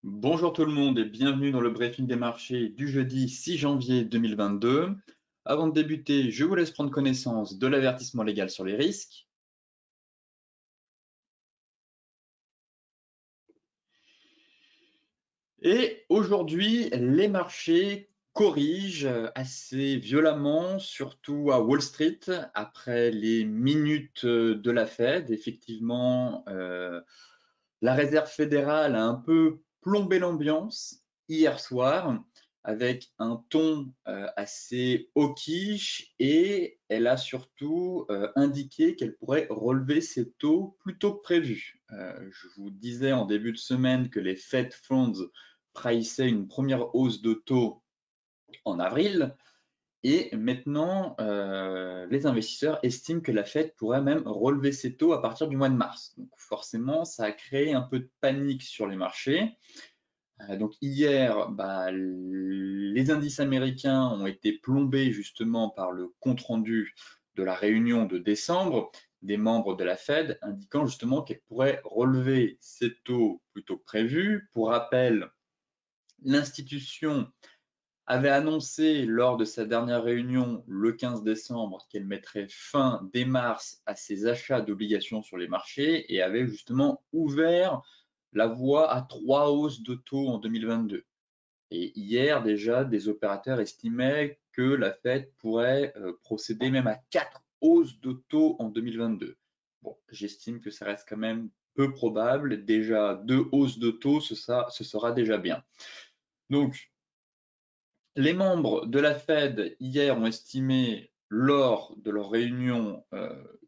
Bonjour tout le monde et bienvenue dans le briefing des marchés du jeudi 6 janvier 2022. Avant de débuter, je vous laisse prendre connaissance de l'avertissement légal sur les risques. Et aujourd'hui, les marchés corrigent assez violemment, surtout à Wall Street, après les minutes de la Fed. Effectivement, la Réserve fédérale a un peu plombé l'ambiance hier soir avec un ton assez hawkish et elle a surtout indiqué qu'elle pourrait relever ses taux plus tôt que prévu. Je vous disais en début de semaine que les Fed Funds priçaient une première hausse de taux en avril. Et maintenant, les investisseurs estiment que la Fed pourrait même relever ses taux à partir du mois de mars. Donc forcément, ça a créé un peu de panique sur les marchés. Donc hier, les indices américains ont été plombés justement par le compte-rendu de la réunion de décembre des membres de la Fed, indiquant justement qu'elle pourrait relever ses taux plus tôt que prévu. Pour rappel, l'institution avait annoncé lors de sa dernière réunion le 15 décembre qu'elle mettrait fin dès mars à ses achats d'obligations sur les marchés et avait justement ouvert la voie à 3 hausses de taux en 2022. Et hier déjà, des opérateurs estimaient que la Fed pourrait procéder même à 4 hausses de taux en 2022. Bon, j'estime que ça reste quand même peu probable. Déjà 2 hausses de taux, ce sera déjà bien. Donc, les membres de la Fed hier ont estimé lors de leur réunion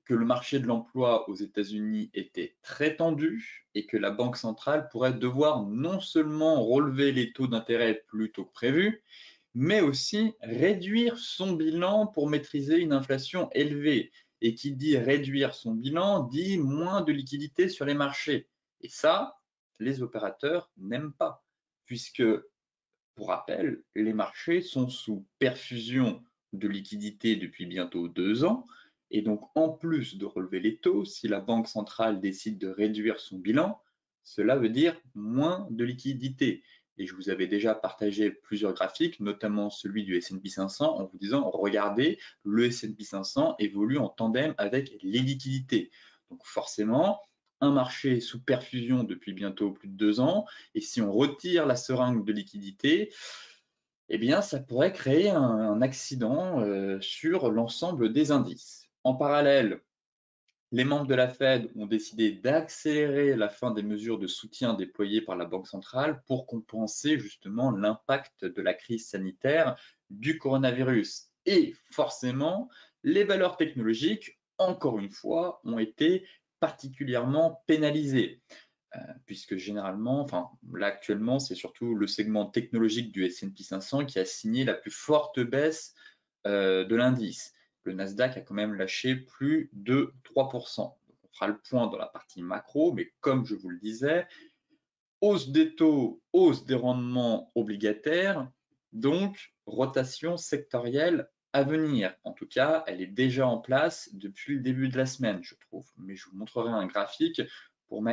que le marché de l'emploi aux États-Unis était très tendu et que la Banque centrale pourrait devoir non seulement relever les taux d'intérêt plus tôt que prévu, mais aussi réduire son bilan pour maîtriser une inflation élevée. Et qui dit réduire son bilan dit moins de liquidités sur les marchés. Et ça, les opérateurs n'aiment pas, puisque pour rappel, les marchés sont sous perfusion de liquidités depuis bientôt 2 ans. Et donc, en plus de relever les taux, si la Banque centrale décide de réduire son bilan, cela veut dire moins de liquidités. Et je vous avais déjà partagé plusieurs graphiques, notamment celui du S&P 500, en vous disant, regardez, le S&P 500 évolue en tandem avec les liquidités. Donc forcément, un marché sous perfusion depuis bientôt plus de 2 ans, et si on retire la seringue de liquidité, eh bien, ça pourrait créer un accident sur l'ensemble des indices. En parallèle, les membres de la Fed ont décidé d'accélérer la fin des mesures de soutien déployées par la Banque centrale pour compenser justement l'impact de la crise sanitaire du coronavirus. Et forcément, les valeurs technologiques, encore une fois, ont été particulièrement pénalisées puisque généralement, enfin là actuellement, c'est surtout le segment technologique du S&P 500 qui a signé la plus forte baisse de l'indice. Le Nasdaq a quand même lâché plus de 3%. Donc, on fera le point dans la partie macro, mais comme je vous le disais, hausse des taux, hausse des rendements obligataires, donc rotation sectorielle à venir. En tout cas, elle est déjà en place depuis le début de la semaine, je trouve. Mais je vous montrerai un graphique pour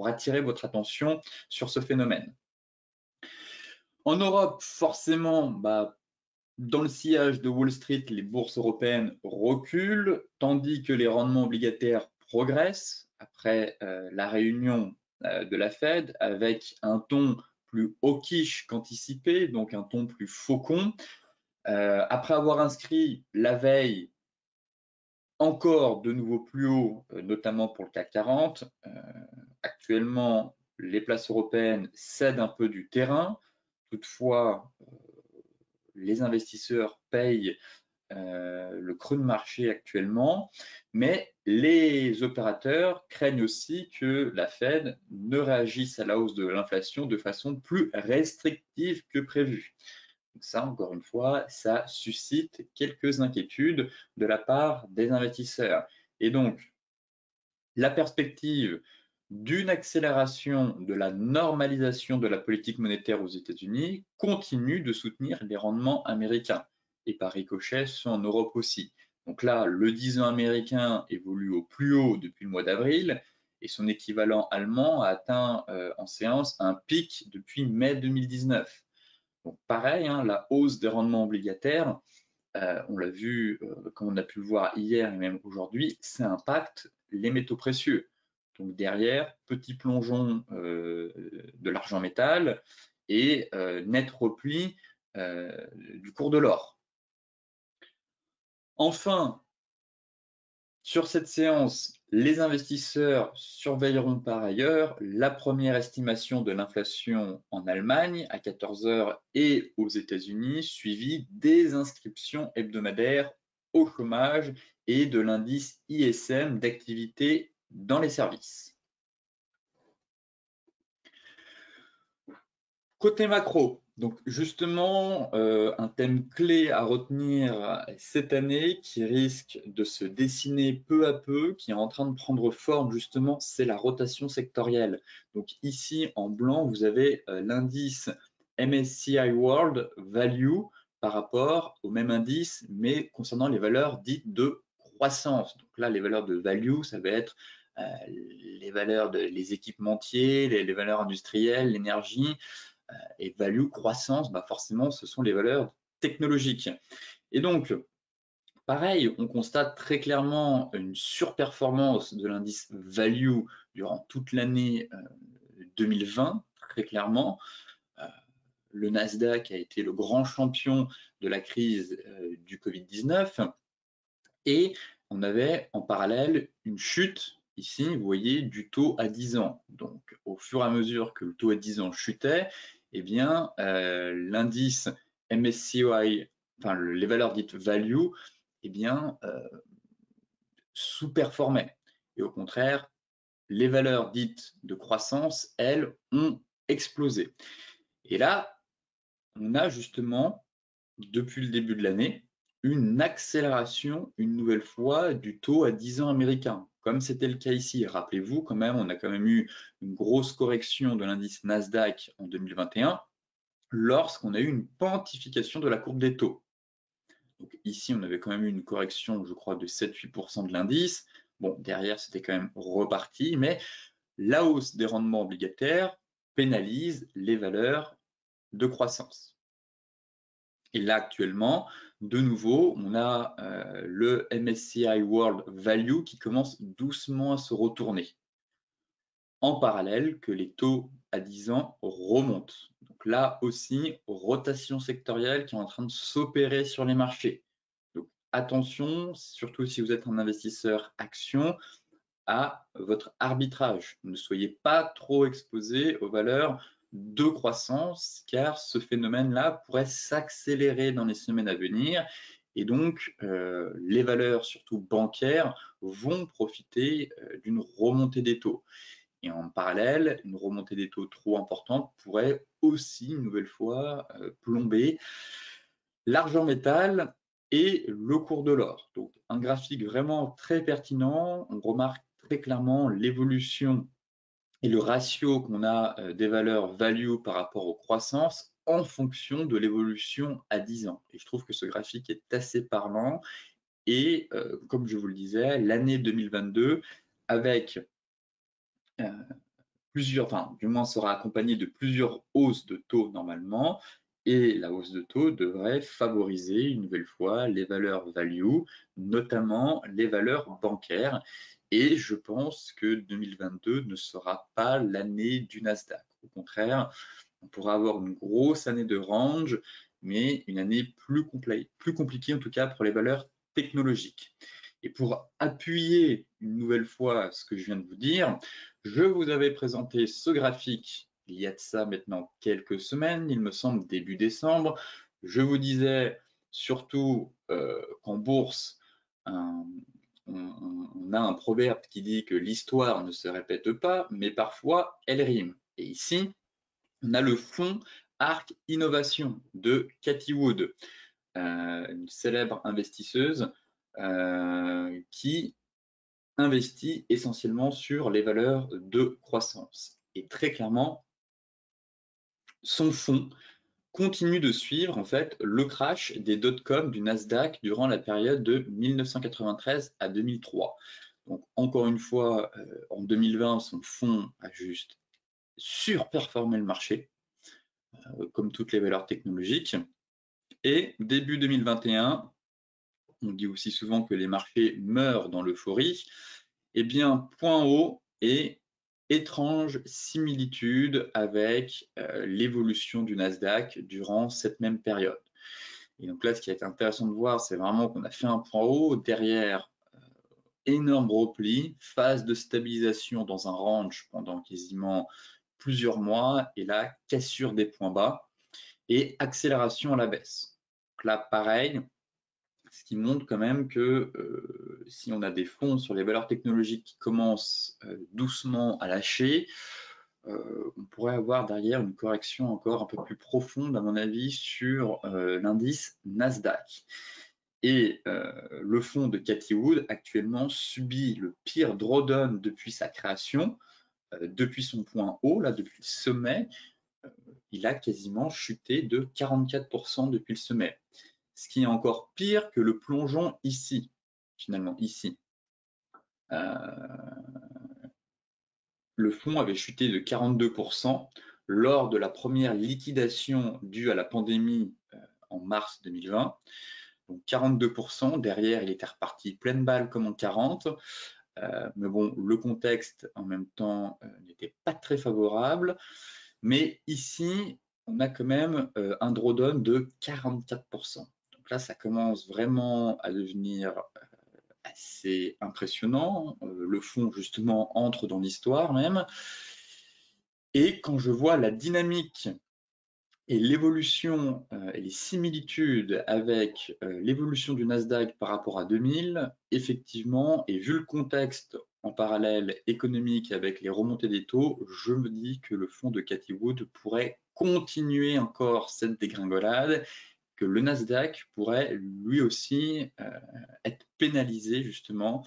attirer votre attention sur ce phénomène. En Europe, forcément, dans le sillage de Wall Street, les bourses européennes reculent, tandis que les rendements obligataires progressent après la réunion de la Fed avec un ton plus hawkish qu'anticipé, donc un ton plus faucon. Après avoir inscrit la veille encore de nouveau plus haut, notamment pour le CAC 40, actuellement, les places européennes cèdent un peu du terrain. Toutefois, les investisseurs payent le creux de marché actuellement, mais les opérateurs craignent aussi que la Fed ne réagisse à la hausse de l'inflation de façon plus restrictive que prévu. Donc ça, encore une fois, ça suscite quelques inquiétudes de la part des investisseurs. Et donc, la perspective d'une accélération de la normalisation de la politique monétaire aux États-Unis continue de soutenir les rendements américains et par ricochet ceux en Europe aussi. Donc là, le 10 ans américain évolue au plus haut depuis le mois d'avril et son équivalent allemand a atteint en séance un pic depuis mai 2019. Donc pareil, hein, la hausse des rendements obligataires, on l'a vu, comme on a pu le voir hier et même aujourd'hui, ça impacte les métaux précieux. Donc derrière, petit plongeon de l'argent métal et net repli du cours de l'or. Enfin, sur cette séance, les investisseurs surveilleront par ailleurs la première estimation de l'inflation en Allemagne à 14 heures et aux États-Unis, suivie des inscriptions hebdomadaires au chômage et de l'indice ISM d'activité dans les services. Côté macro, donc justement, un thème clé à retenir cette année qui risque de se dessiner peu à peu, qui est en train de prendre forme justement, c'est la rotation sectorielle. Donc ici, en blanc, vous avez l'indice MSCI World Value par rapport au même indice, mais concernant les valeurs dites de croissance. Donc là, les valeurs de value, ça va être les valeurs des équipementiers, les valeurs industrielles, l'énergie. Et value, croissance, bah forcément, ce sont les valeurs technologiques. Et donc, pareil, on constate très clairement une surperformance de l'indice value durant toute l'année 2020, très clairement. Le Nasdaq a été le grand champion de la crise du Covid-19 et on avait en parallèle une chute ici, vous voyez, du taux à 10 ans. Donc, au fur et à mesure que le taux à 10 ans chutait, eh bien, l'indice MSCI, enfin, les valeurs dites value, eh bien, sous-performaient. Et au contraire, les valeurs dites de croissance, elles, ont explosé. Et là, on a justement, depuis le début de l'année, une accélération, une nouvelle fois, du taux à 10 ans américain, comme c'était le cas ici. Rappelez-vous, quand même, on a quand même eu une grosse correction de l'indice Nasdaq en 2021, lorsqu'on a eu une pontification de la courbe des taux. Donc ici, on avait quand même eu une correction, je crois, de 7-8% de l'indice. Bon, derrière, c'était quand même reparti, mais la hausse des rendements obligataires pénalise les valeurs de croissance. Et là, actuellement, de nouveau, on a le MSCI World Value qui commence doucement à se retourner, en parallèle que les taux à 10 ans remontent. Donc là aussi, rotation sectorielle qui est en train de s'opérer sur les marchés. Donc attention, surtout si vous êtes un investisseur action, à votre arbitrage. Ne soyez pas trop exposé aux valeurs de croissance, car ce phénomène-là pourrait s'accélérer dans les semaines à venir. Et donc, les valeurs, surtout bancaires, vont profiter d'une remontée des taux. Et en parallèle, une remontée des taux trop importante pourrait aussi, une nouvelle fois, plomber l'argent métal et le cours de l'or. Donc, un graphique vraiment très pertinent. On remarque très clairement l'évolution et le ratio qu'on a des valeurs value par rapport aux croissances en fonction de l'évolution à 10 ans. Et je trouve que ce graphique est assez parlant. Et comme je vous le disais, l'année 2022, avec plusieurs, enfin, du moins sera accompagnée de plusieurs hausses de taux normalement, et la hausse de taux devrait favoriser une nouvelle fois les valeurs value, notamment les valeurs bancaires. Et je pense que 2022 ne sera pas l'année du Nasdaq. Au contraire, on pourra avoir une grosse année de range, mais une année plus compliquée en tout cas pour les valeurs technologiques. Et pour appuyer une nouvelle fois ce que je viens de vous dire, je vous avais présenté ce graphique il y a de ça maintenant quelques semaines, il me semble début décembre. Je vous disais surtout qu'en bourse, on a un proverbe qui dit que l'histoire ne se répète pas, mais parfois elle rime. Et ici, on a le fonds ARK Innovation de Cathie Wood, une célèbre investisseuse qui investit essentiellement sur les valeurs de croissance. Et très clairement, son fonds continue de suivre en fait le crash des dot-com du Nasdaq durant la période de 1993 à 2003. Donc, encore une fois, en 2020, son fonds a juste surperformé le marché, comme toutes les valeurs technologiques. Et début 2021, on dit aussi souvent que les marchés meurent dans l'euphorie. Eh bien, point haut et étrange similitude avec l'évolution du Nasdaq durant cette même période. Et donc là, ce qui est intéressant de voir, c'est vraiment qu'on a fait un point haut, derrière énorme repli, phase de stabilisation dans un range pendant quasiment plusieurs mois, et là, cassure des points bas et accélération à la baisse. Donc là, pareil, ce qui montre quand même que si on a des fonds sur les valeurs technologiques qui commencent doucement à lâcher, on pourrait avoir derrière une correction encore un peu plus profonde, à mon avis, sur l'indice Nasdaq. Et le fonds de Cathie Wood actuellement subit le pire drawdown depuis sa création, depuis son point haut, là, depuis le sommet. Il a quasiment chuté de 44% depuis le sommet. Ce qui est encore pire que le plongeon ici, finalement, ici. Le fonds avait chuté de 42% lors de la première liquidation due à la pandémie en mars 2020. Donc 42%, derrière il était reparti pleine balle comme en 40. Mais bon, le contexte en même temps n'était pas très favorable. Mais ici, on a quand même un drawdown de 44%. Donc là, ça commence vraiment à devenir assez impressionnant. Le fonds, justement, entre dans l'histoire même. Et quand je vois la dynamique et l'évolution et les similitudes avec l'évolution du Nasdaq par rapport à 2000, effectivement, et vu le contexte en parallèle économique avec les remontées des taux, je me dis que le fonds de Cathie Wood pourrait continuer encore cette dégringolade, que le Nasdaq pourrait lui aussi être pénalisé justement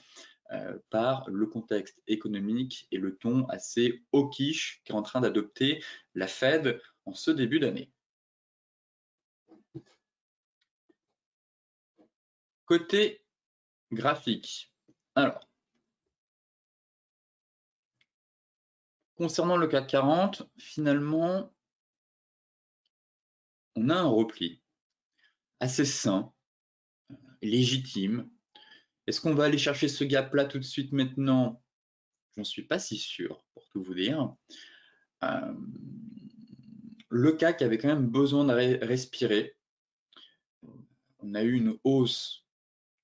par le contexte économique et le ton assez hawkish qu'est en train d'adopter la Fed en ce début d'année. Côté graphique, alors, concernant le CAC 40, finalement, on a un repli assez sain, légitime. Est-ce qu'on va aller chercher ce gap-là tout de suite maintenant? J'en suis pas si sûr, pour tout vous dire. Le CAC avait quand même besoin de respirer. On a eu une hausse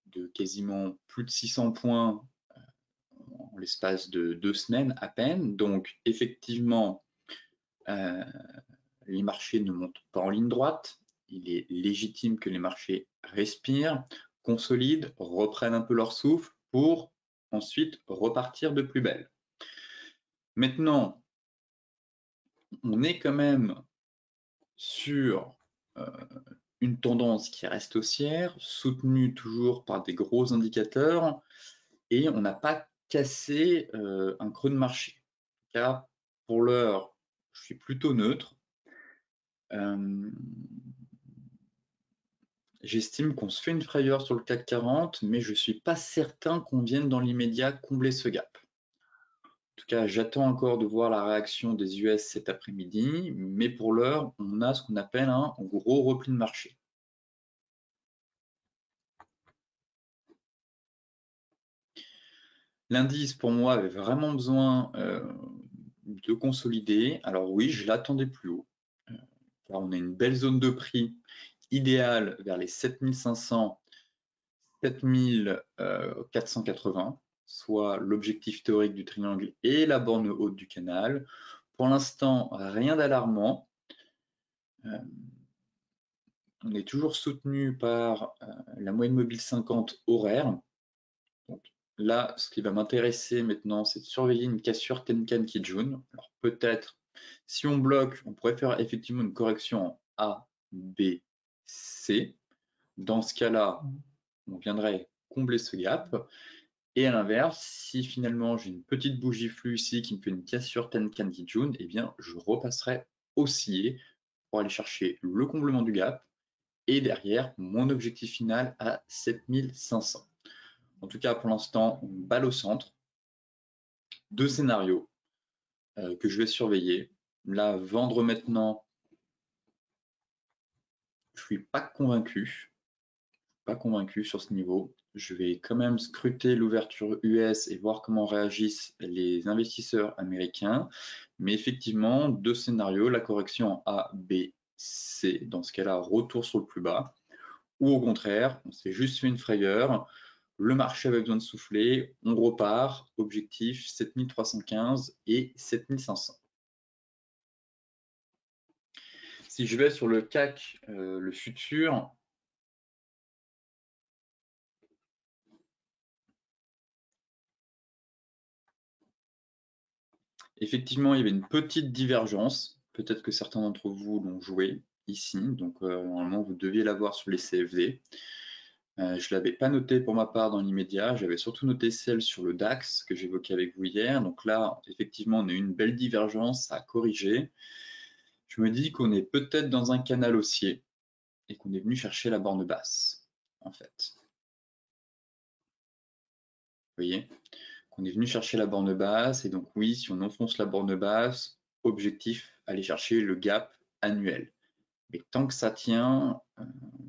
de quasiment plus de 600 points en l'espace de 2 semaines à peine. Donc, effectivement, les marchés ne montent pas en ligne droite. Il est légitime que les marchés respirent, consolident, reprennent un peu leur souffle pour ensuite repartir de plus belle. Maintenant, on est quand même sur une tendance qui reste haussière, soutenue toujours par des gros indicateurs, et on n'a pas cassé un creux de marché. Car pour l'heure, je suis plutôt neutre. J'estime qu'on se fait une frayeur sur le CAC 40, mais je ne suis pas certain qu'on vienne dans l'immédiat combler ce gap. En tout cas, j'attends encore de voir la réaction des US cet après-midi, mais pour l'heure, on a ce qu'on appelle un gros repli de marché. L'indice, pour moi, avait vraiment besoin de consolider. Alors oui, je l'attendais plus haut, car on a une belle zone de prix idéale vers les 7500, 7480, soit l'objectif théorique du triangle et la borne haute du canal. Pour l'instant, rien d'alarmant. On est toujours soutenu par la moyenne mobile 50 horaire. Donc là, ce qui va m'intéresser maintenant, c'est de surveiller une cassure Tenkan-Kijun. Alors peut-être, si on bloque, on pourrait faire effectivement une correction en A, B, C. Dans ce cas-là, on viendrait combler ce gap. Et à l'inverse, si finalement j'ai une petite bougie flux ici qui me fait une cassure Tenkan-Kijun, eh bien je repasserai haussier pour aller chercher le comblement du gap et derrière mon objectif final à 7500. En tout cas, pour l'instant, on balle au centre. Deux scénarios que je vais surveiller. Là, vendre maintenant, je suis pas convaincu sur ce niveau. Je vais quand même scruter l'ouverture US et voir comment réagissent les investisseurs américains. Mais effectivement, deux scénarios, la correction en A, B, C. Dans ce cas-là, retour sur le plus bas. Ou au contraire, on s'est juste fait une frayeur. Le marché avait besoin de souffler. On repart. Objectif 7315 et 7500. Si je vais sur le CAC, le futur, effectivement, il y avait une petite divergence. Peut-être que certains d'entre vous l'ont joué ici. Donc, normalement, vous deviez l'avoir sur les CFD. Je ne l'avais pas noté pour ma part dans l'immédiat. J'avais surtout noté celle sur le DAX que j'évoquais avec vous hier. Donc là, effectivement, on a eu une belle divergence. Ça a corrigé. Je me dis qu'on est peut-être dans un canal haussier et qu'on est venu chercher la borne basse, en fait. Vous voyez? Qu'on est venu chercher la borne basse, et donc oui, si on enfonce la borne basse, objectif, aller chercher le gap annuel. Mais tant que ça tient,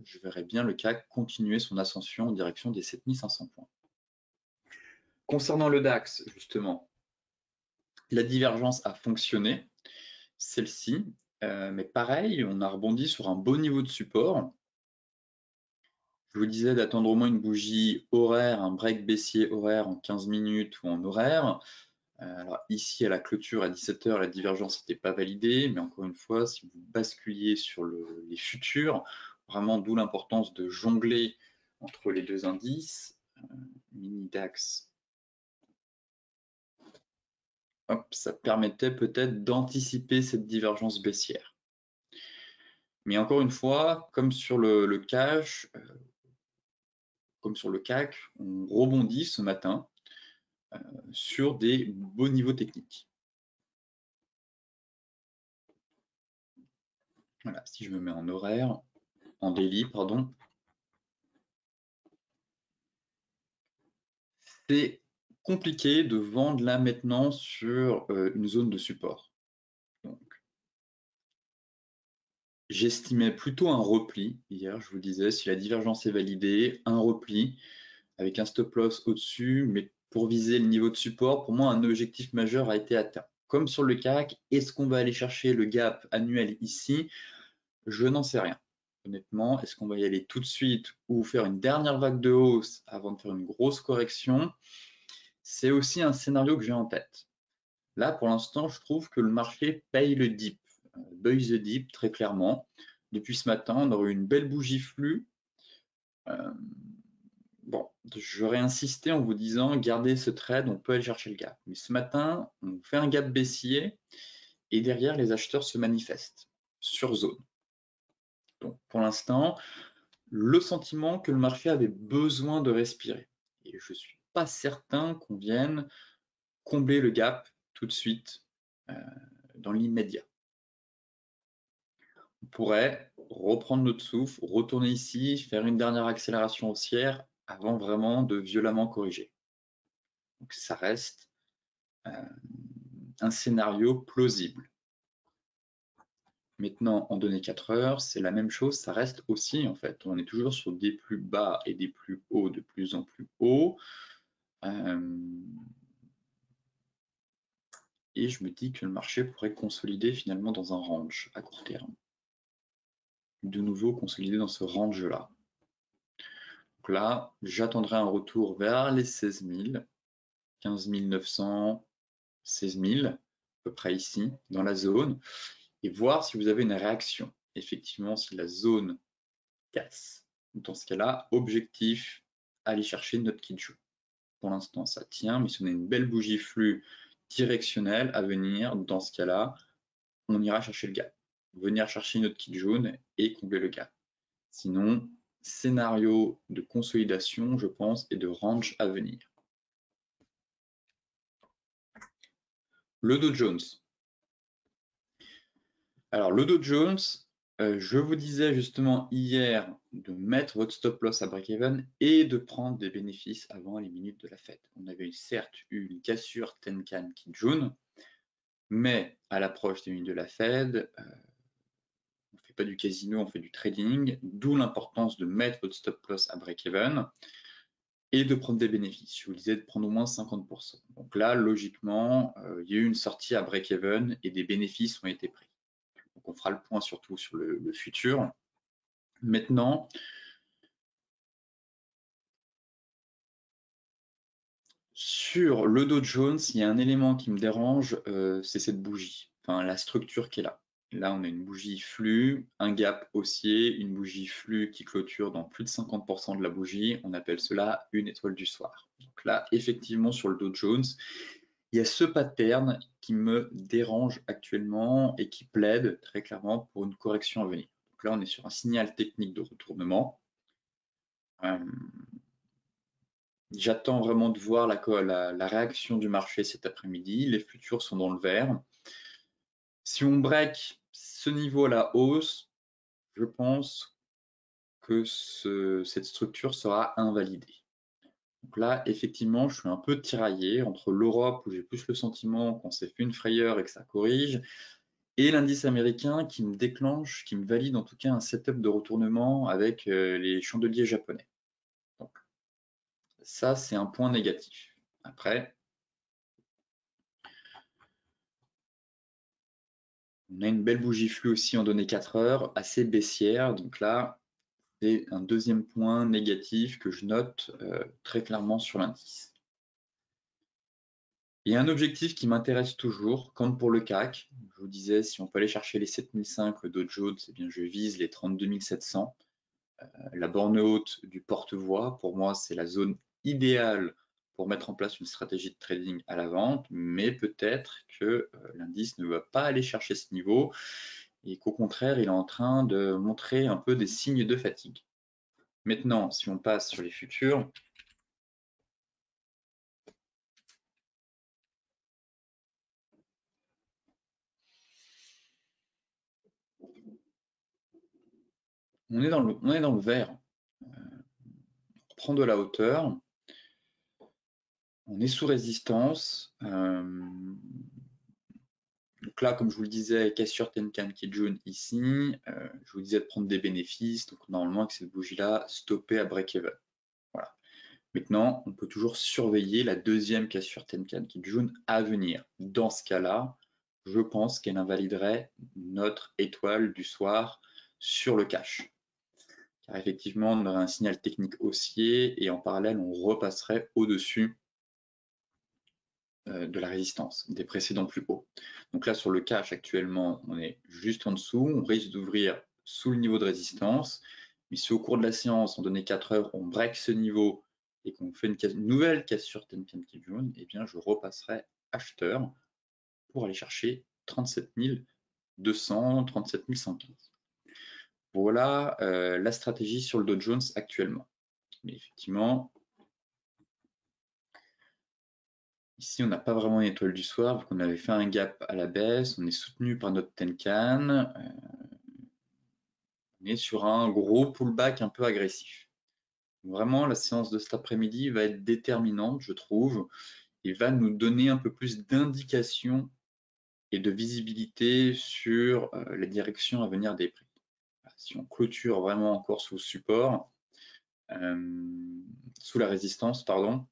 je verrai bien le CAC continuer son ascension en direction des 7500 points. Concernant le DAX, justement, la divergence a fonctionné, celle-ci, mais pareil, on a rebondi sur un beau niveau de support. Je vous disais d'attendre au moins une bougie horaire, un break baissier horaire en 15 minutes ou en horaire. Alors ici, à la clôture à 17h, la divergence n'était pas validée, mais encore une fois, si vous basculiez sur les futurs, vraiment d'où l'importance de jongler entre les deux indices, mini DAX, hop, ça permettait peut-être d'anticiper cette divergence baissière. Mais encore une fois, comme sur le cash, comme sur le CAC, on rebondit ce matin sur des beaux niveaux techniques. Voilà, si je me mets en horaire, en daily, pardon, c'est compliqué de vendre là maintenant sur une zone de support. J'estimais plutôt un repli hier, je vous disais, si la divergence est validée, un repli avec un stop loss au-dessus, mais pour viser le niveau de support, pour moi, un objectif majeur a été atteint. Comme sur le CAC, est-ce qu'on va aller chercher le gap annuel ici? Je n'en sais rien. Honnêtement, est-ce qu'on va y aller tout de suite ou faire une dernière vague de hausse avant de faire une grosse correction? C'est aussi un scénario que j'ai en tête. Là, pour l'instant, je trouve que le marché paye le dip, buy the dip très clairement. Depuis ce matin, on aurait eu une belle bougie flux. Bon, j'aurais insisté en vous disant, gardez ce trade, on peut aller chercher le gap. Mais ce matin, on fait un gap baissier et derrière, les acheteurs se manifestent sur zone. Donc, pour l'instant, le sentiment que le marché avait besoin de respirer. Et je ne suis pas certain qu'on vienne combler le gap tout de suite dans l'immédiat. On pourrait reprendre notre souffle, retourner ici, faire une dernière accélération haussière avant vraiment de violemment corriger. Donc ça reste un scénario plausible. Maintenant, en données 4 heures, c'est la même chose, ça reste aussi en fait. On est toujours sur des plus bas et des plus hauts de plus en plus hauts. Et je me dis que le marché pourrait consolider finalement dans un range à court terme. De nouveau consolider dans ce range-là. Donc là, j'attendrai un retour vers les 16 000, 15 900, 16 000, à peu près ici, dans la zone, et voir si vous avez une réaction. Effectivement, si la zone casse. Dans ce cas-là, objectif, aller chercher notre Kijun. Pour l'instant, ça tient, mais si on a une belle bougie flux directionnelle à venir, dans ce cas-là, on ira chercher le gap. Venir chercher notre Kijun et combler le gap. Sinon, scénario de consolidation, je pense, et de range à venir. Le Dow Jones. Alors, le Dow Jones, Je vous disais justement hier de mettre votre stop loss à break-even et de prendre des bénéfices avant les minutes de la fête. On avait certes eu une cassure Tenkan Kijun, mais à l'approche des minutes de la Fed, on ne fait pas du casino, on fait du trading, d'où l'importance de mettre votre stop loss à break-even et de prendre des bénéfices. Je vous disais de prendre au moins 50%. Donc là, logiquement, il y a eu une sortie à break-even et des bénéfices ont été pris. Donc on fera le point surtout sur le futur. Maintenant, sur le Dow Jones, il y a un élément qui me dérange, c'est cette bougie, enfin la structure qui est là. Là, on a une bougie flux, un gap haussier, une bougie flux qui clôture dans plus de 50% de la bougie. On appelle cela une étoile du soir. Donc là, effectivement, sur le Dow Jones, il y a ce pattern qui me dérange actuellement et qui plaide très clairement pour une correction à venir. Donc là, on est sur un signal technique de retournement. J'attends vraiment de voir la réaction du marché cet après-midi. Les futurs sont dans le vert. Si on break ce niveau à la hausse, je pense que cette structure sera invalidée. Donc là, effectivement, je suis un peu tiraillé entre l'Europe, où j'ai plus le sentiment qu'on s'est fait une frayeur et que ça corrige, et l'indice américain qui me déclenche, qui me valide en tout cas un setup de retournement avec les chandeliers japonais. Donc ça, c'est un point négatif. Après, on a une belle bougie flux aussi en données 4 heures, assez baissière. Donc là, c'est un deuxième point négatif que je note très clairement sur l'indice. Il y a un objectif qui m'intéresse toujours, comme pour le CAC. Je vous disais, si on peut aller chercher les 7005, le Dow Jones, eh bien je vise les 32 700. La borne haute du porte-voix, pour moi, c'est la zone idéale pour mettre en place une stratégie de trading à la vente, mais peut-être que l'indice ne va pas aller chercher ce niveau et qu'au contraire, il est en train de montrer un peu des signes de fatigue. Maintenant, si on passe sur les futurs, on est dans le vert. On prend de la hauteur, on est sous résistance. Donc là, comme je vous le disais, cassure Tenkan Kijun ici, je vous disais de prendre des bénéfices, donc normalement avec cette bougie-là, stopper à break-even. Voilà. Maintenant, on peut toujours surveiller la deuxième cassure Tenkan Kijun à venir. Dans ce cas-là, je pense qu'elle invaliderait notre étoile du soir sur le cash. Car effectivement, on aurait un signal technique haussier et en parallèle, on repasserait au-dessus de la résistance des précédents plus hauts. Donc là, sur le cash, actuellement, on est juste en dessous. On risque d'ouvrir sous le niveau de résistance. Mais si au cours de la séance, en données 4 heures, on break ce niveau et qu'on fait une nouvelle cassure Tenkan Kijun, eh bien, je repasserai acheteur pour aller chercher 37 200, 37 115. Voilà la stratégie sur le Dow Jones actuellement. Mais effectivement, ici, on n'a pas vraiment une étoile du soir, vu qu'on avait fait un gap à la baisse, on est soutenu par notre Tenkan, on est sur un gros pullback un peu agressif. Vraiment, la séance de cet après-midi va être déterminante, je trouve, et va nous donner un peu plus d'indications et de visibilité sur la direction à venir des prix. Si on clôture vraiment encore sous support, sous la résistance, pardon,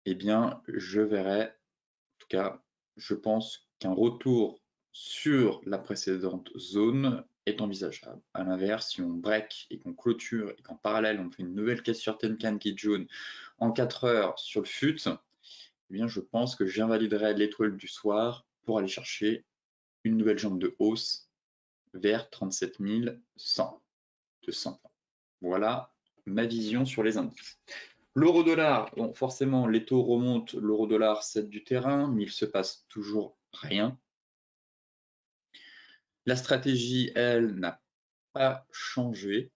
eh bien, je verrai, en tout cas, je pense qu'un retour sur la précédente zone est envisageable. À l'inverse, si on break et qu'on clôture et qu'en parallèle on fait une nouvelle cassure Tenkan Kijun en 4 heures sur le FUT, eh bien, je pense que j'invaliderai l'étoile du soir pour aller chercher une nouvelle jambe de hausse vers 37 100. Voilà ma vision sur les indices. L'euro-dollar, bon, forcément, les taux remontent, l'euro-dollar cède du terrain, mais il se passe toujours rien. La stratégie, elle, n'a pas changé.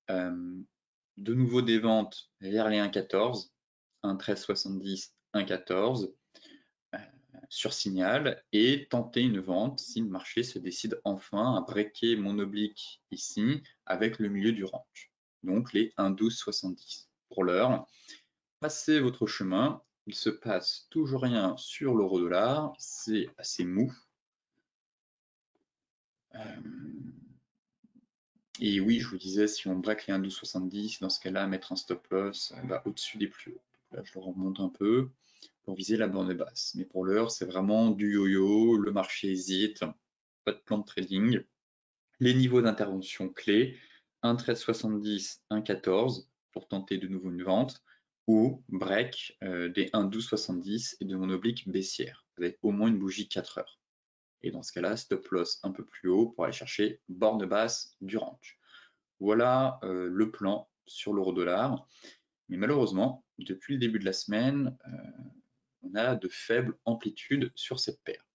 De nouveau des ventes vers les 1,14, 1,1370, 1,14. sur signal et tenter une vente si le marché se décide enfin à breaker mon oblique ici avec le milieu du range, donc les 1,1270. Pour l'heure, passez votre chemin, il se passe toujours rien sur l'euro-dollar, c'est assez mou. Et oui, je vous disais, si on break les 1,1270, dans ce cas-là, mettre un stop loss au-dessus des plus hauts. Là, je le remonte un peu pour viser la borne basse. Mais pour l'heure, c'est vraiment du yo-yo, le marché hésite, pas de plan de trading. Les niveaux d'intervention clés, 1,1370, 1,14 pour tenter de nouveau une vente, ou break des 1,1270 et de mon oblique baissière, avec au moins une bougie 4 heures. Et dans ce cas-là, stop loss un peu plus haut pour aller chercher borne basse du range. Voilà le plan sur l'euro-dollar. Mais malheureusement, depuis le début de la semaine, on a de faibles amplitudes sur cette paire.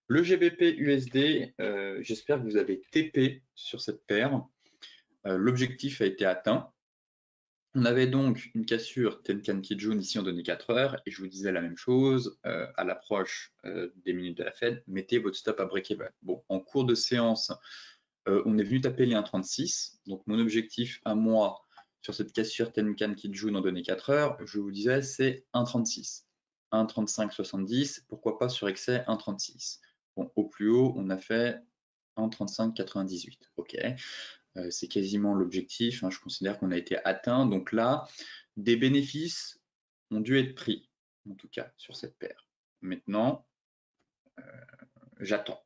Le GBP USD, j'espère que vous avez TP sur cette paire. L'objectif a été atteint. On avait donc une cassure Tenkan Kijun ici en données 4 heures, et je vous disais la même chose, à l'approche des minutes de la Fed, mettez votre stop à break-even. Bon, en cours de séance, on est venu taper les 1,36, donc mon objectif à moi sur cette cassure Tenkan Kijun en données 4 heures, je vous disais, c'est 1,36. 1,3570, pourquoi pas sur excès 1,36. Bon, au plus haut, on a fait 1,3598. Ok, c'est quasiment l'objectif. Hein, je considère qu'on a été atteint. Donc là, des bénéfices ont dû être pris, en tout cas, sur cette paire. Maintenant, j'attends.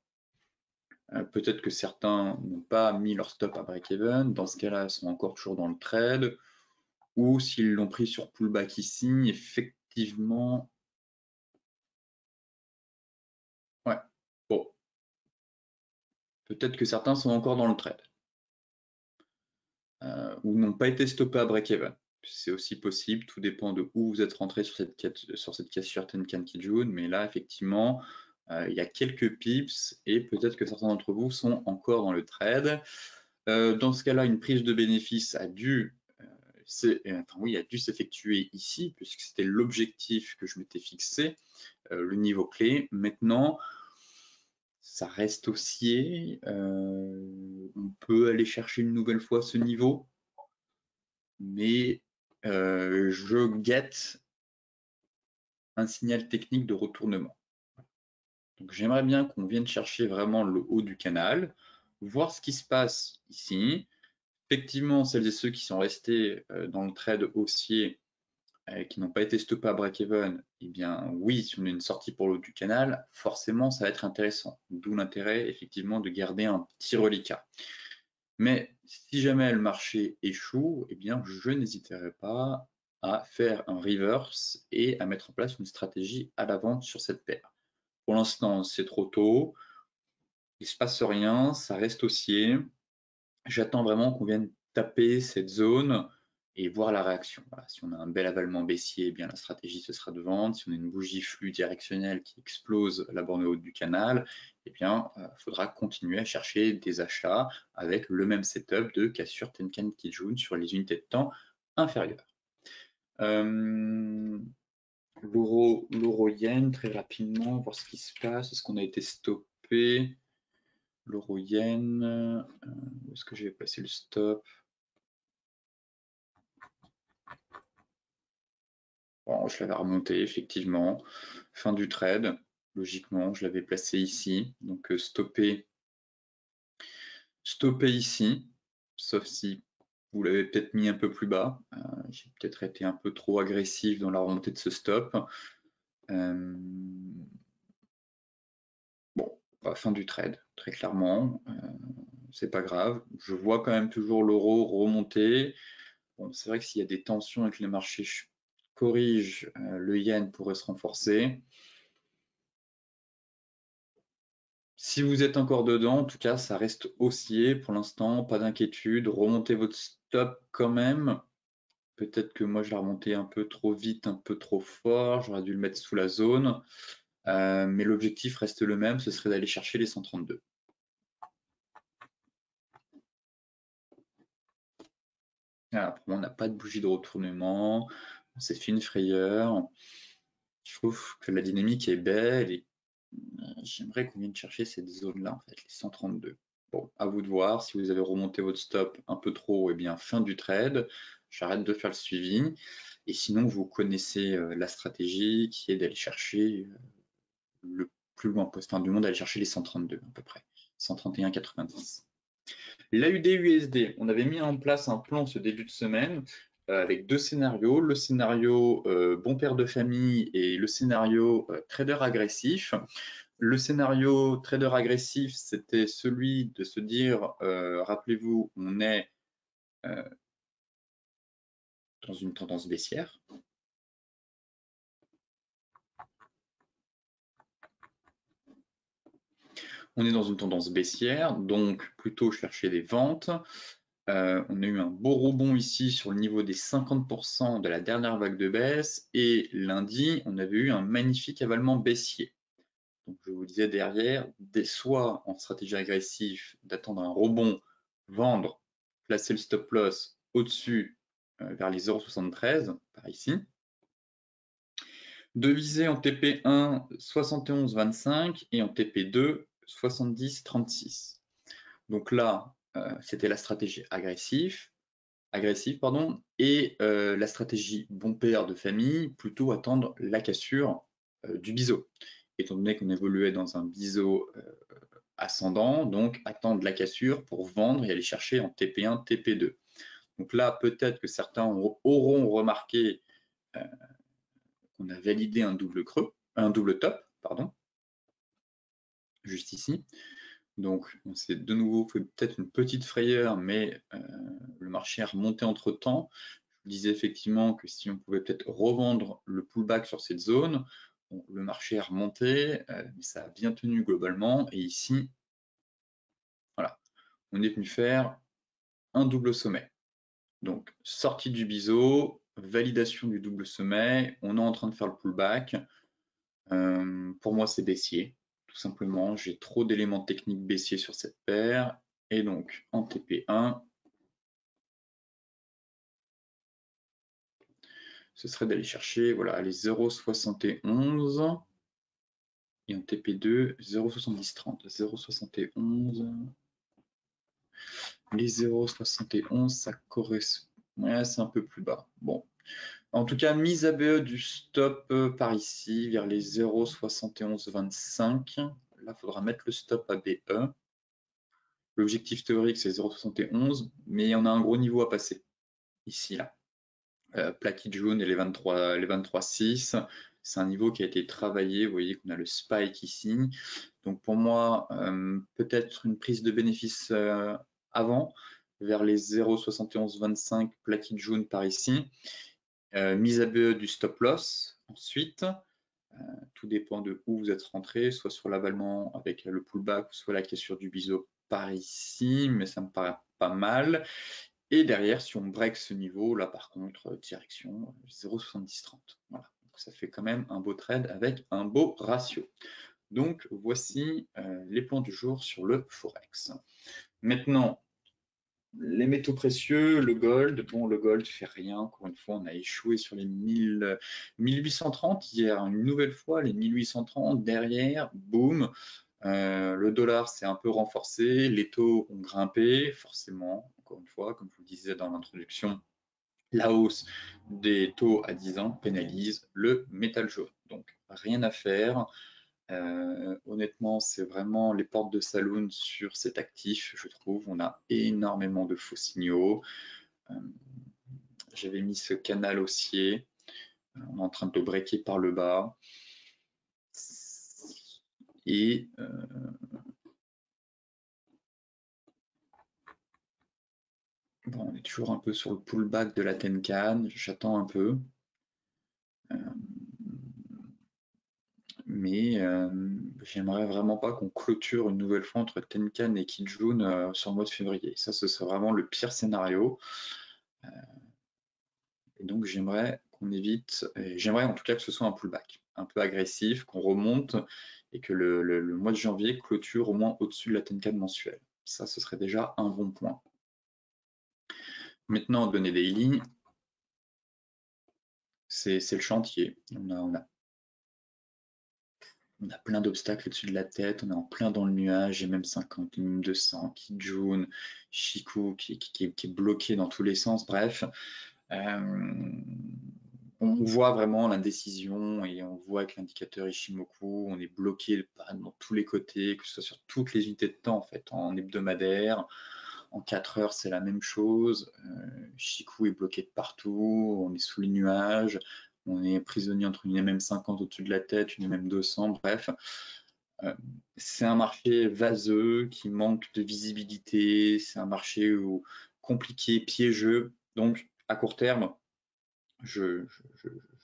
Peut-être que certains n'ont pas mis leur stop à break-even. Dans ce cas-là, ils sont encore toujours dans le trade. Ou s'ils l'ont pris sur pullback ici, effectivement. Ouais, bon. Peut-être que certains sont encore dans le trade. Ou n'ont pas été stoppés à break-even. C'est aussi possible, tout dépend de où vous êtes rentré sur cette cassure Tenkan Kijun, mais là, effectivement, il y a quelques pips et peut-être que certains d'entre vous sont encore dans le trade. Dans ce cas-là, une prise de bénéfice a dû s'effectuer ici, puisque c'était l'objectif que je m'étais fixé, le niveau clé. Maintenant, ça reste haussier. On peut aller chercher une nouvelle fois ce niveau, mais je guette un signal technique de retournement. Donc j'aimerais bien qu'on vienne chercher vraiment le haut du canal, voir ce qui se passe ici. Effectivement, celles et ceux qui sont restés dans le trade haussier, qui n'ont pas été stoppés à break-even, eh bien oui, si on a une sortie pour le haut du canal, forcément ça va être intéressant. D'où l'intérêt effectivement de garder un petit reliquat. Mais si jamais le marché échoue, eh bien je n'hésiterai pas à faire un reverse et à mettre en place une stratégie à la vente sur cette paire. Pour l'instant, c'est trop tôt, il ne se passe rien, ça reste haussier. J'attends vraiment qu'on vienne taper cette zone et voir la réaction. Voilà, si on a un bel avalement baissier, eh bien la stratégie ce sera de vendre. Si on a une bougie flux directionnelle qui explose la borne haute du canal, eh bien faudra continuer à chercher des achats avec le même setup de cassure Tenkan Kijun sur les unités de temps inférieures. L'euro yen, très rapidement, voir ce qui se passe. Est-ce qu'on a été stoppé? L'euro yen, où est-ce que j'ai placé le stop? Bon, je l'avais remonté, effectivement. Fin du trade, logiquement, je l'avais placé ici. Donc stopper ici, sauf si vous l'avez peut-être mis un peu plus bas. J'ai peut-être été un peu trop agressif dans la remontée de ce stop. Bon, fin du trade, très clairement. C'est pas grave. Je vois quand même toujours l'euro remonter. Bon, c'est vrai que s'il y a des tensions et que les marchés corrigent, le yen pourrait se renforcer. Si vous êtes encore dedans, en tout cas, ça reste haussier pour l'instant, pas d'inquiétude. Remontez votre stop quand même. Peut-être que moi, je l'ai remonté un peu trop vite, un peu trop fort. J'aurais dû le mettre sous la zone. Mais l'objectif reste le même, ce serait d'aller chercher les 132. Voilà, pour moi, on n'a pas de bougie de retournement. On s'est fait une frayeur. Je trouve que la dynamique est belle et J'aimerais qu'on vienne chercher cette zone-là, en fait, les 132. Bon, à vous de voir. Si vous avez remonté votre stop un peu trop, eh bien, fin du trade. J'arrête de faire le suivi. Et sinon, vous connaissez la stratégie qui est d'aller chercher le plus loin possible, du monde, d'aller chercher les 132 à peu près. 131,90. L'AUD-USD, on avait mis en place un plan ce début de semaine avec deux scénarios, le scénario bon père de famille et le scénario trader agressif. Le scénario trader agressif, c'était celui de se dire, rappelez-vous, on est dans une tendance baissière. On est dans une tendance baissière, donc plutôt chercher des ventes. On a eu un beau rebond ici sur le niveau des 50% de la dernière vague de baisse et lundi, on avait eu un magnifique avalement baissier. Donc je vous disais derrière, soit en stratégie agressive d'attendre un rebond, vendre, placer le stop loss au-dessus vers les 0,73 par ici. De viser en TP1 71,25 et en TP2 70,36. Donc là, c'était la stratégie agressive, et la stratégie bon père de famille, plutôt attendre la cassure du biseau. Étant donné qu'on évoluait dans un biseau ascendant, donc attendre la cassure pour vendre et aller chercher en TP1, TP2. Donc là, peut-être que certains auront remarqué qu'on a validé un double creux, un double top, pardon, juste ici. Donc, on s'est de nouveau fait peut-être une petite frayeur, mais le marché a remonté entre temps. Je vous disais effectivement que si on pouvait peut-être revendre le pullback sur cette zone, bon, le marché a remonté, mais ça a bien tenu globalement. Et ici, voilà, on est venu faire un double sommet. Donc, sortie du biseau, validation du double sommet, on est en train de faire le pullback. Pour moi, c'est baissier. Tout simplement, j'ai trop d'éléments techniques baissiers sur cette paire. Et donc, en TP1, ce serait d'aller chercher voilà, les 0,71 et en TP2, 0,7030. 0,71. Les 0,71, ça correspond. Ouais, c'est un peu plus bas. Bon. En tout cas, mise à BE du stop par ici, vers les 0,7125. Là, il faudra mettre le stop à BE. L'objectif théorique, c'est 0,71, mais on a un gros niveau à passer, ici, là. Plaquette jaune et les 23,6, c'est un niveau qui a été travaillé. Vous voyez qu'on a le spike ici. Donc pour moi, peut-être une prise de bénéfice avant, vers les 0,7125, plaquette jaune par ici. Mise à BE du stop loss ensuite. Tout dépend de où vous êtes rentré, soit sur l'avalement avec le pullback, soit la cassure du biseau par ici, mais ça me paraît pas mal. Et derrière, si on break ce niveau, là par contre, direction 0,7030. Voilà. Donc, ça fait quand même un beau trade avec un beau ratio. Donc voici les plans du jour sur le Forex. Maintenant, les métaux précieux, le gold. Bon, le gold fait rien. Encore une fois, on a échoué sur les 1830 hier. Une nouvelle fois, les 1830 derrière, boum. Le dollar s'est un peu renforcé, les taux ont grimpé, forcément, encore une fois, comme je vous le disais dans l'introduction, la hausse des taux à 10 ans pénalise le métal jaune. Donc, rien à faire. Honnêtement, c'est vraiment les portes de saloon sur cet actif, je trouve. On a énormément de faux signaux. J'avais mis ce canal haussier. On est en train de le breaker par le bas. Et bon, on est toujours un peu sur le pullback de la Tenkan. J'attends un peu. Mais j'aimerais vraiment pas qu'on clôture une nouvelle fois entre Tenkan et Kijun sur le mois de février. Ça, ce serait vraiment le pire scénario. Et donc, j'aimerais qu'on évite, j'aimerais en tout cas que ce soit un pullback un peu agressif, qu'on remonte et que le mois de janvier clôture au moins au-dessus de la Tenkan mensuelle. Ça, ce serait déjà un bon point. Maintenant, donner des lignes, c'est le chantier. On a on a plein d'obstacles au-dessus de la tête, on est en plein dans le nuage, MM50, MM200, Kijun, Shiku qui est bloqué dans tous les sens, bref. On voit vraiment l'indécision et on voit avec l'indicateur Ishimoku, on est bloqué dans tous les côtés, que ce soit sur toutes les unités de temps en fait, en hebdomadaire, en 4 heures c'est la même chose, Shiku est bloqué de partout, on est sous les nuages, on est prisonnier entre une MM50 au-dessus de la tête, une MM200, bref. C'est un marché vaseux qui manque de visibilité, c'est un marché compliqué, piégeux, donc à court terme, je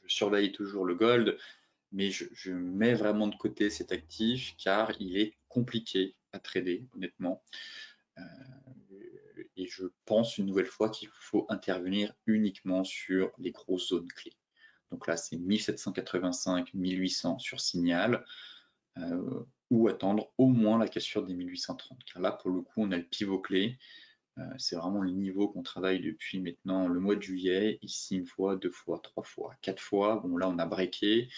surveille toujours le gold, mais je mets vraiment de côté cet actif car il est compliqué à trader, honnêtement. Et je pense une nouvelle fois qu'il faut intervenir uniquement sur les grosses zones clés. Donc là, c'est 1785, 1800 sur signal, ou attendre au moins la cassure des 1830. Car là, pour le coup, on a le pivot clé. C'est vraiment le niveau qu'on travaille depuis maintenant le mois de juillet, ici une fois, 2 fois, 3 fois, 4 fois. Bon, là, on a breaké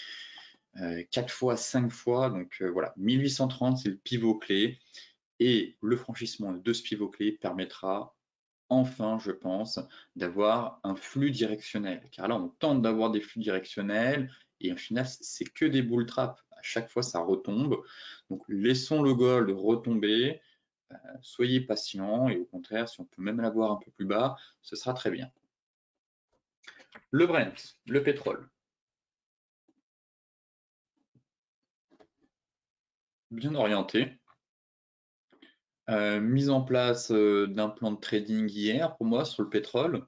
4 fois, 5 fois. Donc voilà, 1830, c'est le pivot clé. Et le franchissement de ce pivot clé permettra enfin, je pense, d'avoir un flux directionnel. Car là, on tente d'avoir des flux directionnels et au final, c'est que des bull traps. À chaque fois, ça retombe. Donc, laissons le gold retomber. Soyez patient et au contraire, si on peut même l'avoir un peu plus bas, ce sera très bien. Le Brent, le pétrole. Bien orienté. Mise en place d'un plan de trading hier pour moi sur le pétrole,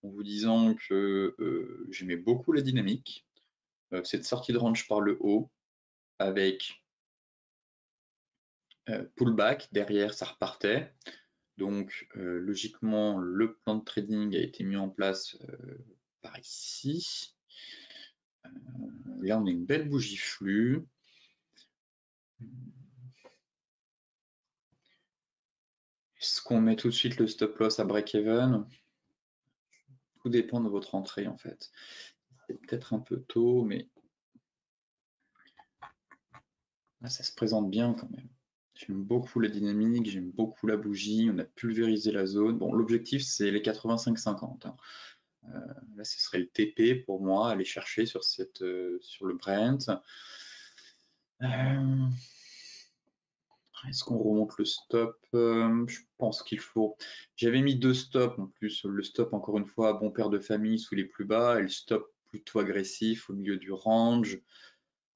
en vous disant que j'aimais beaucoup la dynamique. Cette sortie de range par le haut avec pullback, derrière ça repartait. Donc logiquement, le plan de trading a été mis en place par ici. Là, on a une belle bougie flux. Est-ce qu'on met tout de suite le stop loss à break-even? Tout dépend de votre entrée en fait. C'est peut-être un peu tôt, mais là, ça se présente bien quand même. J'aime beaucoup la dynamique, j'aime beaucoup la bougie, on a pulvérisé la zone. Bon, l'objectif, c'est les 85-50. Hein. Là, ce serait le TP pour moi, aller chercher sur, sur le Brent. Est-ce qu'on remonte le stop? Je pense qu'il faut. J'avais mis 2 stops en plus. Le stop, encore une fois, bon père de famille sous les plus bas et le stop plutôt agressif au milieu du range.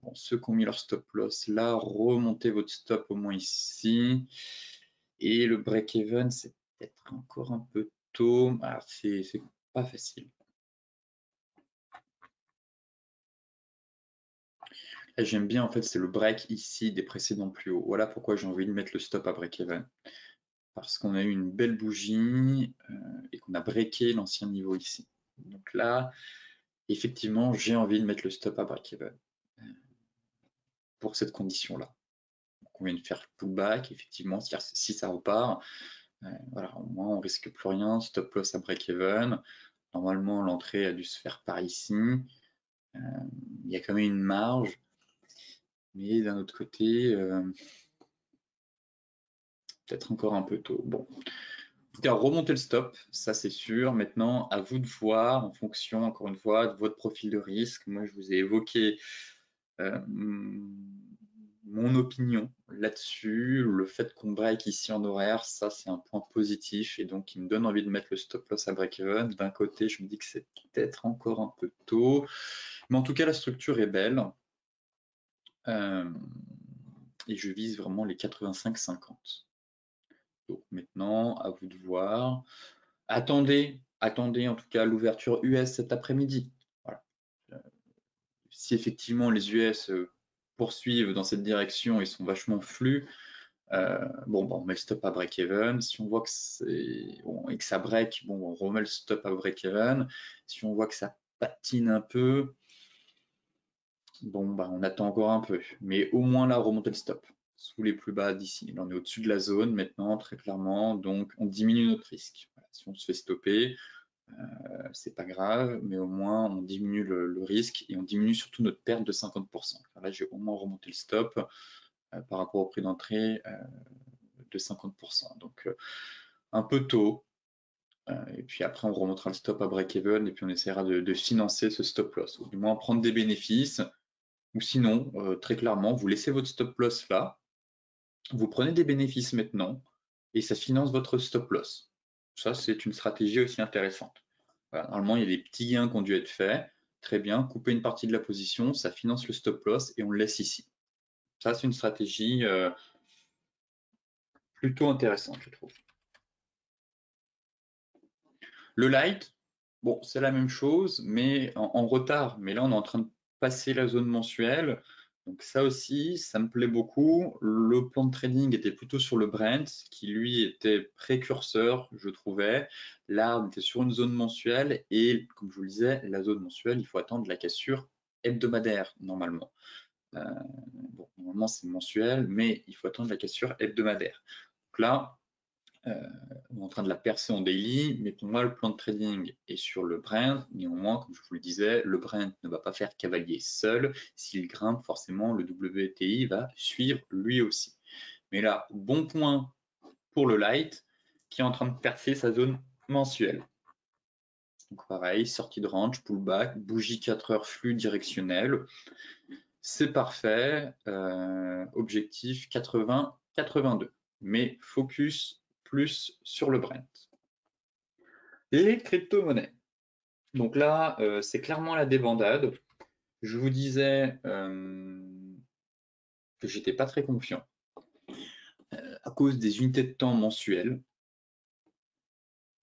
Bon, ceux qui ont mis leur stop loss là, remontez votre stop au moins ici. Et le break-even, c'est peut-être encore un peu tôt. Ah, c'est pas facile. J'aime bien en fait, c'est le break ici des précédents plus hauts. Voilà pourquoi j'ai envie de mettre le stop à break-even. Parce qu'on a eu une belle bougie et qu'on a breaké l'ancien niveau ici. Donc là, effectivement, j'ai envie de mettre le stop à break-even pour cette condition-là. On vient de faire le pullback, effectivement, si ça repart, voilà, au moins on risque plus rien, stop loss à break-even. Normalement, l'entrée a dû se faire par ici. Il y a quand même une marge, mais d'un autre côté, peut-être encore un peu tôt. Bon, en tout cas, remonter le stop, ça c'est sûr. Maintenant, à vous de voir en fonction, encore une fois, de votre profil de risque. Moi, je vous ai évoqué mon opinion là-dessus. Le fait qu'on break ici en horaire, ça c'est un point positif et donc il me donne envie de mettre le stop loss à break-even. D'un côté, je me dis que c'est peut-être encore un peu tôt, mais en tout cas, la structure est belle. Et je vise vraiment les 85-50. Donc maintenant, à vous de voir. Attendez en tout cas l'ouverture US cet après-midi. Voilà. Si effectivement les US poursuivent dans cette direction et sont vachement flux, bon, on met le stop à break-even. Si on voit que c'est bon, et que ça break, bon, on remet le stop à break-even. Si on voit que ça patine un peu, bon, on attend encore un peu. Mais au moins là, remonter le stop sous les plus bas d'ici. Là, on est au-dessus de la zone maintenant, très clairement. Donc, on diminue notre risque. Voilà, si on se fait stopper, c'est pas grave, mais au moins on diminue le risque et on diminue surtout notre perte de 50%. Alors là, j'ai au moins remonté le stop par rapport au prix d'entrée de 50%. Donc un peu tôt. Et puis après, on remontera le stop à break-even et puis on essaiera de financer ce stop loss, ou du moins prendre des bénéfices. Ou sinon, très clairement, vous laissez votre stop loss là, vous prenez des bénéfices maintenant et ça finance votre stop loss. Ça, c'est une stratégie aussi intéressante. Voilà, normalement, il y a des petits gains qui ont dû être faits. Très bien, couper une partie de la position, ça finance le stop loss et on le laisse ici. Ça, c'est une stratégie plutôt intéressante, je trouve. Le light, bon, c'est la même chose, mais en retard. Mais là, on est en train de passer la zone mensuelle. Donc ça aussi, ça me plaît beaucoup. Le plan de trading était plutôt sur le Brent, qui lui était précurseur, je trouvais. Là, on était sur une zone mensuelle et, comme je vous le disais, la zone mensuelle, il faut attendre la cassure hebdomadaire, normalement. Bon, normalement, c'est mensuel, mais il faut attendre la cassure hebdomadaire. Donc là, on est en train de la percer en daily, mais pour moi, le plan de trading est sur le Brent. Néanmoins, comme je vous le disais, le Brent ne va pas faire cavalier seul. S'il grimpe, forcément, le WTI va suivre lui aussi. Mais là, bon point pour le light qui est en train de percer sa zone mensuelle. Donc pareil, sortie de range, pullback, bougie 4 heures flux directionnel. C'est parfait. Objectif 80-82. Mais focus plus sur le Brent. Les crypto-monnaies. Donc là, c'est clairement la débandade. Je vous disais que j'étais pas très confiant à cause des unités de temps mensuelles,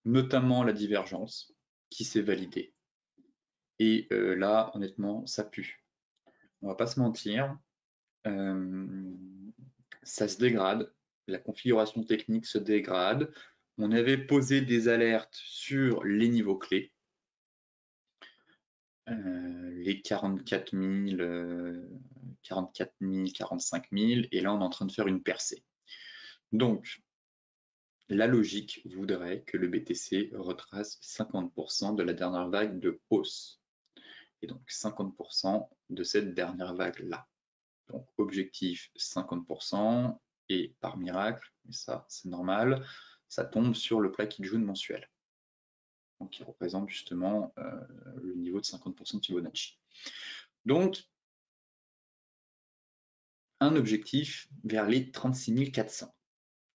notamment la divergence qui s'est validée. Et là, honnêtement, ça pue. On va pas se mentir. Ça se dégrade. La configuration technique se dégrade. On avait posé des alertes sur les niveaux clés. Les 44 000, 44 000, 45 000, et là on est en train de faire une percée. Donc, la logique voudrait que le BTC retrace 50% de la dernière vague de hausse, et donc 50% de cette dernière vague-là. Donc, objectif 50%, et par miracle, mais ça c'est normal, ça tombe sur le plat qui joue mensuel. Donc, qui représente justement le niveau de 50% de Fibonacci. Donc, un objectif vers les 36 400.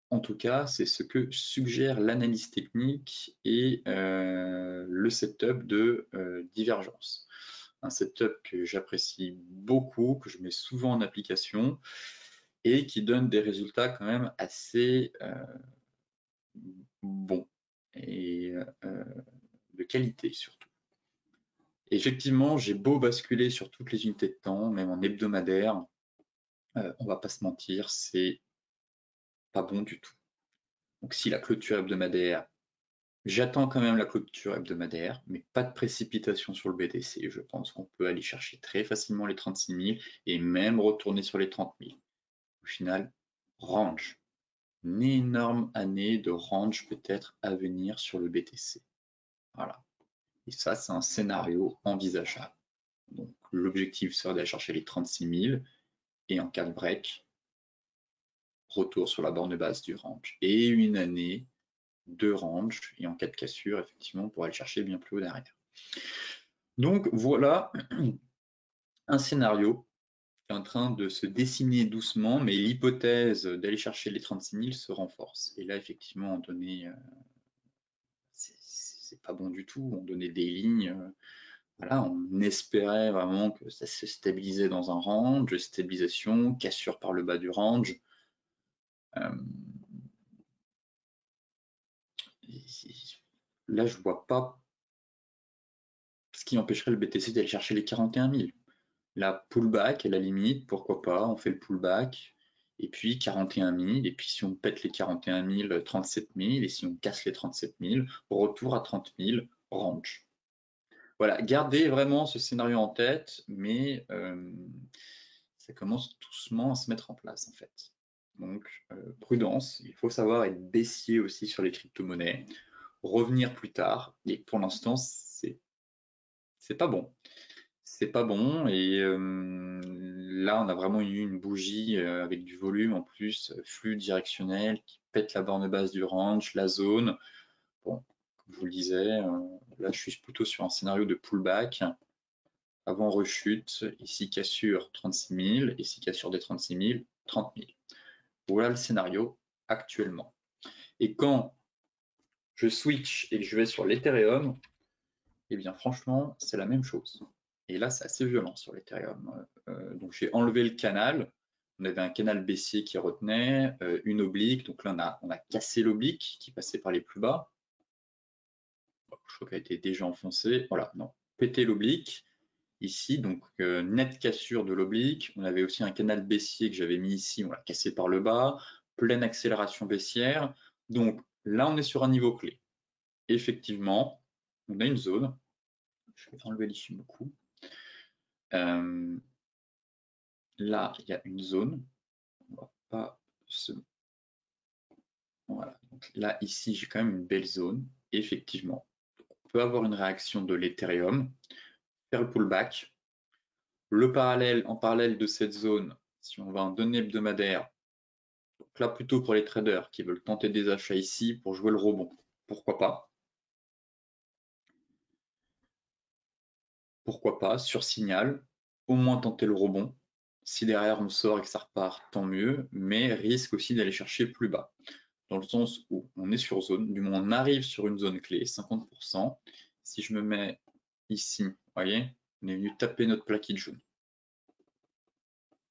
En tout cas, c'est ce que suggère l'analyse technique et le setup de divergence. Un setup que j'apprécie beaucoup, que je mets souvent en application et qui donne des résultats quand même assez bons et de qualité surtout. Effectivement, j'ai beau basculer sur toutes les unités de temps, même en hebdomadaire, on va pas se mentir, c'est pas bon du tout. Donc si la clôture hebdomadaire, j'attends quand même la clôture hebdomadaire, mais pas de précipitation sur le BTC. Je pense qu'on peut aller chercher très facilement les 36 000 et même retourner sur les 30 000. Au final, range. Une énorme année de range peut-être à venir sur le BTC. Voilà. Et ça, c'est un scénario envisageable. Donc l'objectif serait d'aller chercher les 36 000 et en cas de break, retour sur la borne basse du range. Et une année de range, et en cas de cassure, effectivement, on pourra le chercher bien plus haut derrière. Donc voilà un scénario qui est en train de se dessiner doucement, mais l'hypothèse d'aller chercher les 36 000 se renforce. Et là, effectivement, on donnait, c'est pas bon du tout, on donnait des lignes, voilà, on espérait vraiment que ça se stabilisait dans un range, stabilisation, cassure par le bas du range. Là, je vois pas ce qui empêcherait le BTC d'aller chercher les 41 000. La pullback, à la limite, pourquoi pas, on fait le pullback, et puis 41 000, et puis si on pète les 41 000, 37 000, et si on casse les 37 000, retour à 30 000, range. Voilà, gardez vraiment ce scénario en tête, mais ça commence doucement à se mettre en place en fait. Donc prudence, il faut savoir être baissier aussi sur les crypto-monnaies. revenir plus tard. Et pour l'instant, c'est pas bon. C'est pas bon. Et là, on a vraiment eu une bougie avec du volume en plus, flux directionnel qui pète la borne basse du range, la zone. Bon, comme je vous le disais, là, je suis plutôt sur un scénario de pullback. Avant rechute, ici cassure 36 000, ici cassure des 36 000, 30 000. Voilà le scénario actuellement. Et quand je switch et que je vais sur l'Ethereum, eh bien franchement, c'est la même chose. Et là, c'est assez violent sur l'Ethereum. Donc j'ai enlevé le canal. On avait un canal baissier qui retenait, une oblique. Donc là, on a cassé l'oblique qui passait par les plus bas. Je crois qu'elle était déjà enfoncée. Voilà, non, péter l'oblique. Ici, donc nette cassure de l'oblique. On avait aussi un canal baissier que j'avais mis ici, on l'a cassé par le bas. Pleine accélération baissière. Donc là, on est sur un niveau clé. Effectivement, on a une zone. Je vais enlever l'Ishimoku. Là, il y a une zone. On va pas se... Voilà. Donc là, ici, j'ai quand même une belle zone. Effectivement, on peut avoir une réaction de l'Ethereum, faire le pullback. Le parallèle, en parallèle de cette zone, si on va en données hebdomadaires, donc là, plutôt pour les traders qui veulent tenter des achats ici pour jouer le rebond, pourquoi pas? Pourquoi pas, sur signal, au moins tenter le rebond. Si derrière on sort et que ça repart, tant mieux, mais risque aussi d'aller chercher plus bas. Dans le sens où on est sur zone, du moins on arrive sur une zone clé, 50%. Si je me mets ici, vous voyez, on est venu taper notre plaquette jaune.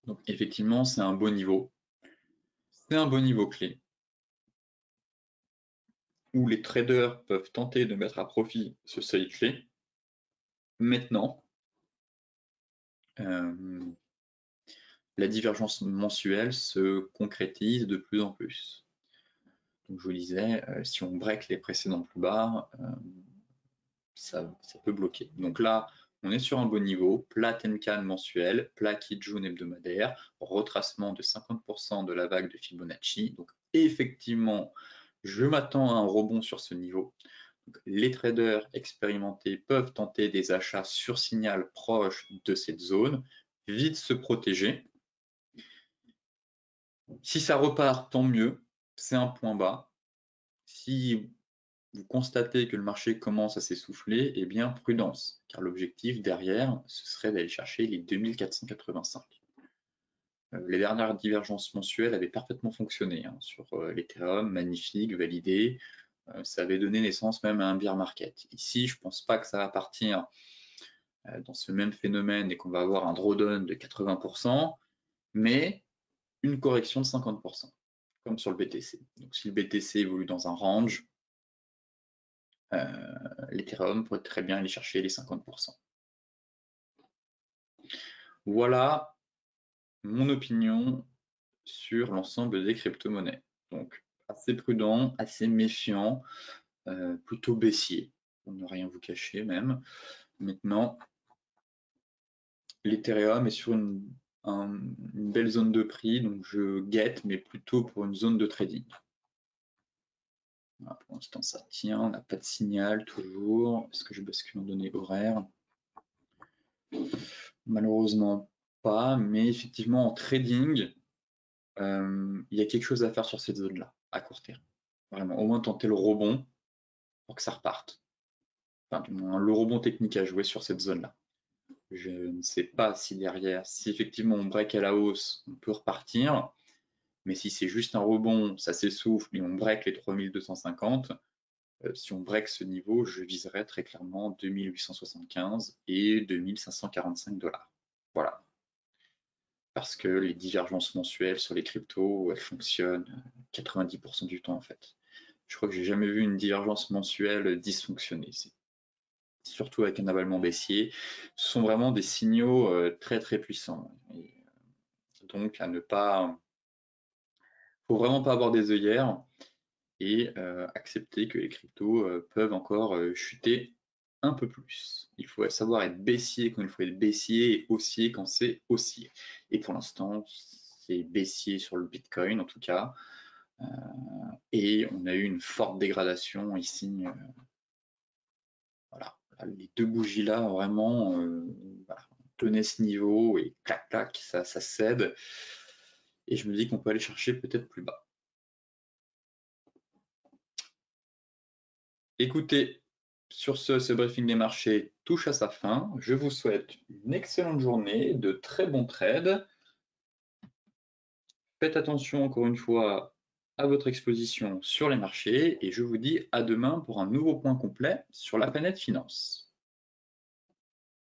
Donc effectivement, c'est un beau niveau. C'est un beau niveau clé où les traders peuvent tenter de mettre à profit ce seuil clé. Maintenant, la divergence mensuelle se concrétise de plus en plus. Donc je vous disais, si on break les précédents plus bas, ça peut bloquer. Donc là, on est sur un bon niveau, plat Tenkan mensuel, plat Kijun hebdomadaire, retracement de 50% de la vague de Fibonacci. Donc effectivement, je m'attends à un rebond sur ce niveau. Donc, les traders expérimentés peuvent tenter des achats sur signal proche de cette zone, vite se protéger. Si ça repart, tant mieux, c'est un point bas. Si vous constatez que le marché commence à s'essouffler, eh bien prudence, car l'objectif derrière, ce serait d'aller chercher les 2485. Les dernières divergences mensuelles avaient parfaitement fonctionné sur l'Ethereum, magnifique, validé. Ça avait donné naissance même à un bear market. Ici, je ne pense pas que ça va partir dans ce même phénomène et qu'on va avoir un drawdown de 80%, mais une correction de 50%, comme sur le BTC. Donc si le BTC évolue dans un range, l'Ethereum pourrait très bien aller chercher les 50%. Voilà mon opinion sur l'ensemble des crypto-monnaies. Donc assez prudent, assez méfiant, plutôt baissier, pour ne rien vous cacher même. Maintenant, l'Ethereum est sur une belle zone de prix, donc je guette, mais plutôt pour une zone de trading. Voilà, pour l'instant, ça tient, on n'a pas de signal toujours. Est-ce que je bascule en données horaires? Malheureusement pas, mais effectivement en trading, il y a quelque chose à faire sur cette zone-là, à court terme. Vraiment, au moins tenter le rebond pour que ça reparte. Enfin, du moins, le rebond technique à jouer sur cette zone-là. Je ne sais pas si derrière, si effectivement on break à la hausse, on peut repartir. Mais si c'est juste un rebond, ça s'essouffle et on break les 3250, si on break ce niveau, je viserais très clairement 2875 et 2545 $. Voilà. Parce que les divergences mensuelles sur les cryptos, elles fonctionnent 90% du temps en fait. Je crois que j'ai jamais vu une divergence mensuelle dysfonctionner. Surtout avec un avalement baissier. Ce sont vraiment des signaux très très puissants. Et donc à ne pas... faut vraiment pas avoir des œillères et accepter que les cryptos peuvent encore chuter un peu plus. Il faut savoir être baissier quand il faut être baissier et haussier quand c'est haussier. Et pour l'instant, c'est baissier sur le Bitcoin en tout cas. Et on a eu une forte dégradation ici. Voilà, les deux bougies là, vraiment, voilà, tenaient ce niveau et clac, clac, ça cède. Et je me dis qu'on peut aller chercher peut-être plus bas. Écoutez, sur ce briefing des marchés touche à sa fin. Je vous souhaite une excellente journée, de très bons trades. Faites attention encore une fois à votre exposition sur les marchés et je vous dis à demain pour un nouveau point complet sur la planète finance.